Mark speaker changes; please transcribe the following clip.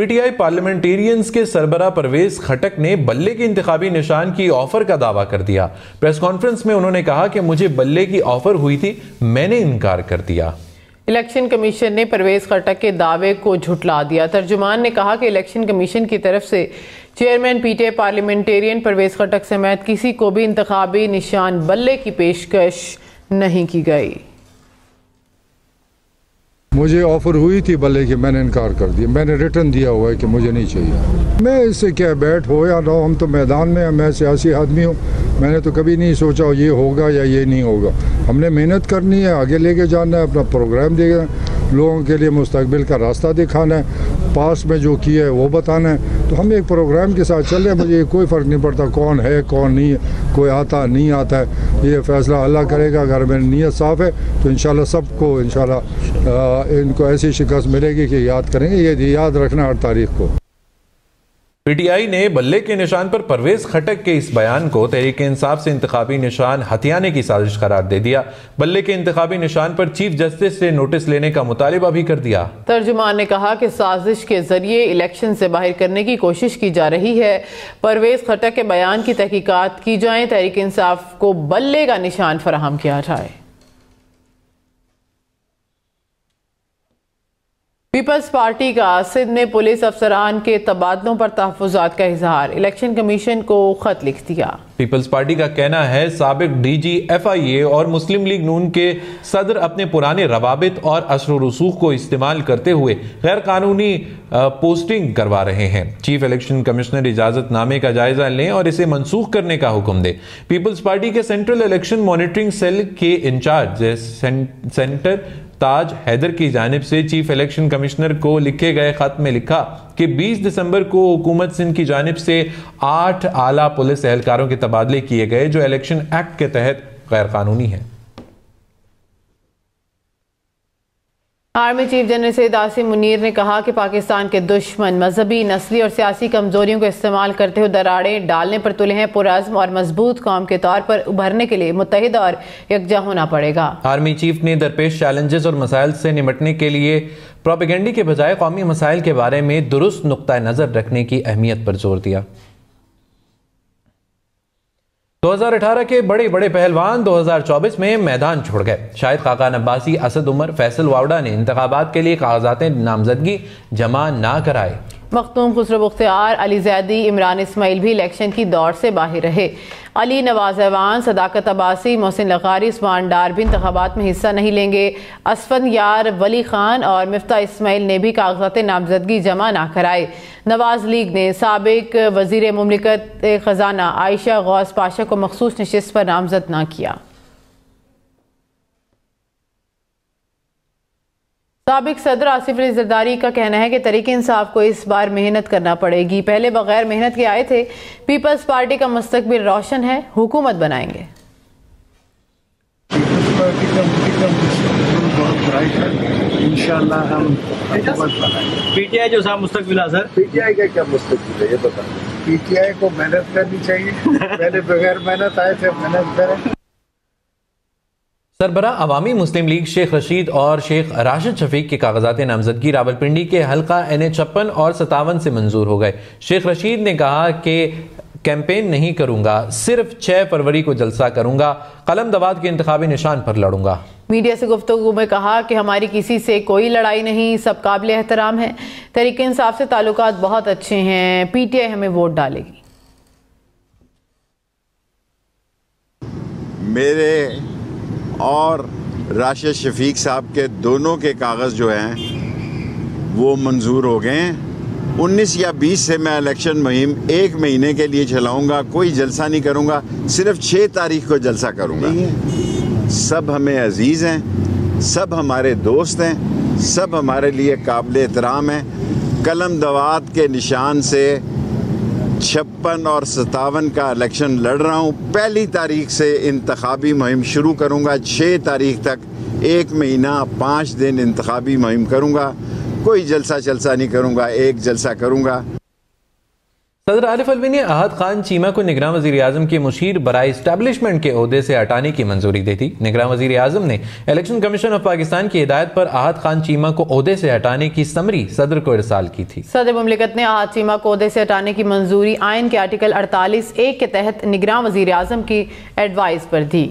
Speaker 1: پی ٹی آئی parliamentarians کے سربراہ پرویز خٹک نے بلے کے انتخابی نشان کی آفر کا دعویٰ کر دیا۔ پریس کانفرنس میں انہوں نے کہا کہ مجھے بلے کی آفر ہوئی تھی، میں نے انکار کر دیا۔
Speaker 2: الیکشن کمیشن نے پرویز خٹک کے دعوے کو جھٹلا دیا۔ ترجمان نے کہا کہ الیکشن کمیشن کی طرف سے چیئرمین پی ٹی آئی پارلیمنٹیرین پرویز خٹک سمیت کسی کو بھی انتخابی نشان بلے کی پیشکش نہیں کی گئی۔
Speaker 3: مجھے آفر ہوئی تھی بلے کی، میں نے انکار کر دیا، میں نے ریٹرن دیا ہوا ہے کہ مجھے نہیں چاہیے۔ میں اس سے کیا بیٹھ ہو یا نہ ہو، ہم تو میدان میں ہیں، میں سیاسی آدمی ہوں، میں نے تو کبھی نہیں سوچا یہ ہوگا یا یہ نہیں ہوگا۔ ہم نے محنت کرنی ہے، آگے لے کے جانا ہے، اپنا پروگرام دے گا، لوگوں کے لیے مستقبل کا راستہ دکھانا ہے، پاس میں جو کیا ہے وہ بتانا ہے۔ تو ہم ایک پروگرام کے ساتھ چل رہے ہیں، مجھے کوئی فرق نہیں پڑتا کون ہے کون نہیں ہے، کوئی آتا نہیں آتا ہے، یہ فیصلہ اللہ کرے گا۔ اگر میری نیت صاف ہے تو انشاءاللہ سب کو انشاءاللہ ان کو ایسی شکست ملے گی کہ یاد کریں گے۔ یہ یاد رکھنا 8 تاریخ کو۔
Speaker 1: پی ٹی آئی نے بلے کے نشان پر پرویز خٹک کے اس بیان کو تحریک انصاف سے انتخابی نشان ہتھیانے کی سازش قرار دے دیا۔ بلے کے انتخابی نشان پر چیف جسٹس سے نوٹس لینے کا مطالبہ بھی کر دیا۔
Speaker 2: ترجمان نے کہا کہ سازش کے ذریعے الیکشن سے باہر کرنے کی کوشش کی جا رہی ہے۔ پرویز خٹک کے بیان کی تحقیقات کی جائیں، تحریک انصاف کو بلے کا نشان فراہم کیا جائے۔ پیپلز پارٹی کا سندھ میں پولیس افسران کے تبادلوں پر تحفظات کا اظہار، الیکشن کمیشن کو خط لکھ دیا۔
Speaker 1: پیپلز پارٹی کا کہنا ہے سابق ڈی جی ایف آئی اے اور مسلم لیگ نون کے صدر اپنے پرانے روابط اور اثر و رسوخ کو استعمال کرتے ہوئے غیر قانونی پوسٹنگ کروا رہے ہیں۔ چیف الیکشن کمشنر اجازت نامے کا جائزہ لیں اور اسے منسوخ کرنے کا حکم دے۔ پیپلز پارٹی کے سینٹرل الیکشن مانیٹرنگ سیل کے انچارج سینٹر تاج حیدر کی جانب سے چیف الیکشن کمشنر کو لکھے گئے خط میں لکھا کہ 20 دسمبر کو حکومت سندھ کی جانب سے 8 اعلیٰ پولیس اہلکاروں کے تبادلے کیے گئے جو الیکشن ایکٹ کے تحت غیر قانونی ہیں۔
Speaker 2: Army chief general Syed Asim Munir نے کہا کہ پاکستان کے دشمن مذہبی، نسلی اور سیاسی کمزوریوں کو استعمال کرتے ہوئے دراڑیں ڈالنے پر تلے ہیں۔ پرعزم اور مضبوط قوم کے طور پر ابھرنے کے لیے متحد اور یکجا ہونا پڑے گا۔
Speaker 1: آرمی چیف نے درپیش چیلنجز اور مسائل سے نمٹنے کے لیے پروپیگنڈے کے بجائے قومی مسائل کے بارے میں درست نقطہ نظر رکھنے کی اہمیت پر زور دیا۔ 2018 کے بڑے بڑے پہلوان 2024 میں میدان چھوڑ گئے۔ شاہد خاقان عباسی، اسد عمر، فیصل واوڈا نے انتخابات کے لیے کاغذات نامزدگی جمع نہ کرائے۔
Speaker 2: مختوم خسرو بختیار، علی زیدی، عمران اسماعیل بھی الیکشن کی دوڑ سے باہر رہے۔ علی نواز ایوان، صداقت عباسی، محسن لغاری، عثمان ڈار بھی انتخابات میں حصہ نہیں لیں گے۔ اسفندیار ولی خان اور مفتاح اسماعیل نے بھی کاغذات نامزدگی جمع نہ کرائے۔ نواز لیگ نے سابق وزیر مملکت خزانہ عائشہ غوث پاشا کو مخصوص نشست پر نامزد نہ کیا۔ سابق صدر آصف علی زرداری کا کہنا ہے کہ تحریک انصاف کو اس بار محنت کرنا پڑے گی، پہلے بغیر محنت کے آئے تھے۔ پیپلز پارٹی کا مستقبل روشن ہے، حکومت بنائیں گے۔
Speaker 4: پیپلز پارٹی کا مستقبل بہت برائٹ ہے، انشاءاللہ ہم حکومت بنائیں گے۔
Speaker 5: پی ٹی آئی جو صاحب مستقبل حاضر،
Speaker 4: پی ٹی آئی کا کیا مستقبل ہے یہ بتائیں۔ پی ٹی آئی کو محنت کرنی چاہیے، پہلے بغیر محنت آئے تھے، محنت کریں۔
Speaker 1: سربراہ عوامی مسلم لیگ شیخ رشید اور شیخ راشد شفیق کے کاغذات نامزدگی راولپنڈی کے حلقہ NH56 اور 57 سے منظور ہو گئے۔ شیخ رشید نے کہا کہ کیمپین نہیں کروں گا، صرف 6 فروری کو جلسہ کروں گا، قلم دواد کے انتخابی نشان پر لڑوں گا۔
Speaker 2: میڈیا سے گفتگو میں کہا کہ ہماری کسی سے کوئی لڑائی نہیں، سب قابل احترام ہیں، تحریک انصاف سے تعلقات بہت اچھے ہیں، پی ٹی آئی ہمیں ووٹ ڈالے گی۔
Speaker 6: میرے اور راشد شفیق صاحب کے دونوں کے کاغذ جو ہیں وہ منظور ہو گئے ہیں۔ 19 یا 20 سے میں الیکشن مہم 1 مہینے کے لیے چلاؤں گا، کوئی جلسہ نہیں کروں گا، صرف 6 تاریخ کو جلسہ کروں گا۔ سب ہمیں عزیز ہیں، سب ہمارے دوست ہیں، سب ہمارے لیے قابل احترام ہیں۔ قلم دواد کے نشان سے 56 اور 57 کا الیکشن لڑ رہا ہوں۔ 1 تاریخ سے انتخابی مہم شروع کروں گا، 6 تاریخ تک 1 مہینہ 5 دن انتخابی مہم کروں گا، کوئی جلسہ نہیں کروں گا، ایک جلسہ کروں گا۔
Speaker 1: صدر عارف الوی نے احد خان چیمہ کو نگراں وزیر اعظم کے مشیر برائے اسٹیبلشمنٹ کے عہدے سے ہٹانے کی منظوری دے دی۔ نگراں وزیر اعظم نے الیکشن کمیشن آف پاکستان کی ہدایت پر احد خان چیمہ کو عہدے سے ہٹانے کی سمری صدر کو ارسال کی تھی۔
Speaker 2: صدر مملکت نے احد چیمہ کو عہدے سے ہٹانے کی منظوری آئین کے آرٹیکل 48(1) کے تحت نگراں وزیر اعظم کی ایڈوائز پر دی۔